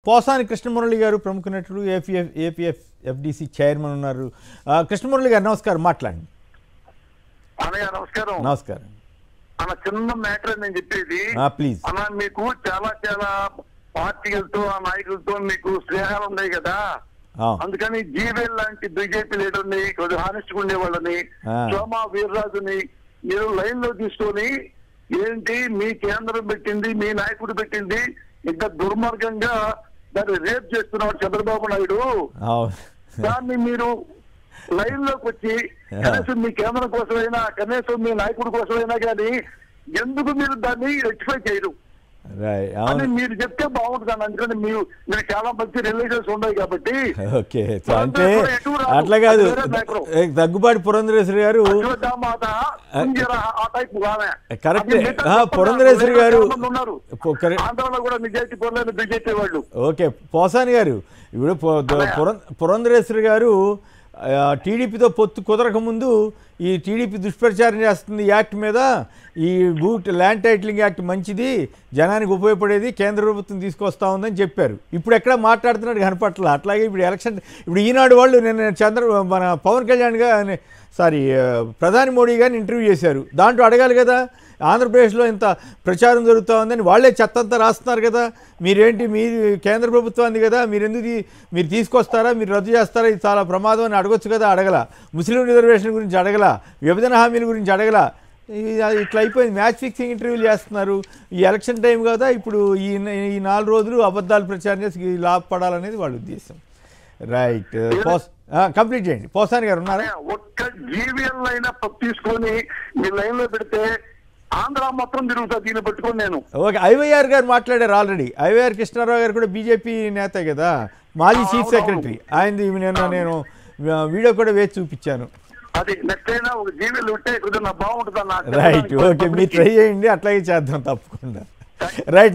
పోసాని కృష్ణమురళి గారు ప్రముఖ నటుడు ఏపీఎఫ్ ఎఫ్డిసి చైర్మన్ ఉన్నారు. కృష్ణమురళి గారు నమస్కారం, మాట్లాడండి. నమస్కారం. నమస్కారం అన్న, చిన్న మ్యాటర్ నేను చెప్పేది ప్లీజ్ అన్న. మీకు చాలా చాలా పార్టీలతో ఆ నాయకులతో మీకు స్నేహాలు ఉన్నాయి కదా, అందుకని జీవేల్ లాంటి బీజేపీ లీడర్ని కొద్దిగా హానెస్ట్ ఉండే వాళ్ళని సోమా వీర్రాజుని మీరు లైన్ లో తీసుకొని ఏంటి మీ కేంద్రం పెట్టింది మీ నాయకుడు పెట్టింది ఇంత దుర్మార్గంగా దాన్ని రేప్ చేస్తున్నాడు చంద్రబాబు నాయుడు, దాన్ని మీరు లైన్ లోకి వచ్చి కనీసం మీ కేంద్రం కోసమైనా కనీసం మీ నాయకుడి కోసమైనా కానీ ఎందుకు మీరు దాన్ని రెక్టిఫై చేయరు అని మీరు చెప్తే బాగుంటుంది. అందుకని మీరు చాలా మంచి రిలేషన్స్ ఉన్నాయి కాబట్టి. అంటే అట్లా కాదు, దగ్గుబాటి పురంధరేశ్వరి గారు కరెక్ట్. పురంధరేశ్వరి గారు ఆంధ్రలో కూడా నిజాయితీ పనులు బీజేపీ వాళ్ళు. ఓకే, పోసాని గారు ఇప్పుడు పురంధరేశ్వరి గారు టీడీపీతో పొత్తు కుదరక ముందు ఈ టీడీపీ దుష్ప్రచారం చేస్తుంది యాక్ట్ మీద, ఈ ల్యాండ్ టైటిలింగ్ యాక్ట్ మంచిది, జనానికి ఉపయోగపడేది, కేంద్ర ప్రభుత్వం తీసుకొస్తా ఉందని చెప్పారు. ఇప్పుడు ఎక్కడ మాట్లాడుతున్నాడు కనపట్ల. అట్లాగే ఇప్పుడు ఎలక్షన్, ఇప్పుడు ఈనాడు వాళ్ళు నేను మన పవన్ కళ్యాణ్ గారు ప్రధాని మోడీ గారిని ఇంటర్వ్యూ చేశారు. దాంట్లో అడగాలి కదా, ఆంధ్రప్రదేశ్లో ఇంత ప్రచారం జరుగుతూ ఉందని. వాళ్ళే చెత్తంతా రాస్తున్నారు కదా, మీరేంటి మీ కేంద్ర ప్రభుత్వాన్ని కదా, మీరు తీసుకొస్తారా, మీరు రద్దు చేస్తారా, ఇది చాలా ప్రమాదం అని అడగొచ్చు కదా. అడగల. ముస్లిం రిజర్వేషన్ గురించి అడగల, విభజన హామీల గురించి అడగల. ఇట్లా అయిపోయింది. మ్యాచ్ ఫిక్సింగ్ ఇంటర్వ్యూలు చేస్తున్నారు. ఈ ఎలక్షన్ టైం కదా, ఇప్పుడు ఈ 4 రోజులు అబద్ధాలు ప్రచారం చేసి లాభపడాలనేది వాళ్ళ ఉద్దేశం. రైట్, కంప్లీట్ చేయండి. పోసాని గారు ఉన్నారా? ఒక్క జీవీఎల్ అయినా తీసుకొని మీ లైన్ లో పెడితే ఆంధ్ర మొత్తం తిరుగుతుంది దీన్ని పెట్టుకొని నేను. ఓకే, ఐవైఆర్ గారు మాట్లాడారు ఆల్రెడీ. ఐవైఆర్ కృష్ణారావు గారు కూడా బీజేపీ నేత కదా, మాజీ చీఫ్ సెక్రటరీ. ఆయనది నేను వీడియో కూడా వేసి చూపించాను. అది నెక్స్ట్ అయినా ఒక జీవీఎల్ ఉంటే బాగుంటుంది. రైట్, ఓకే, మీరు ట్రై చేయండి, అట్లాగే చేద్దాం తప్పకుండా. రైట్.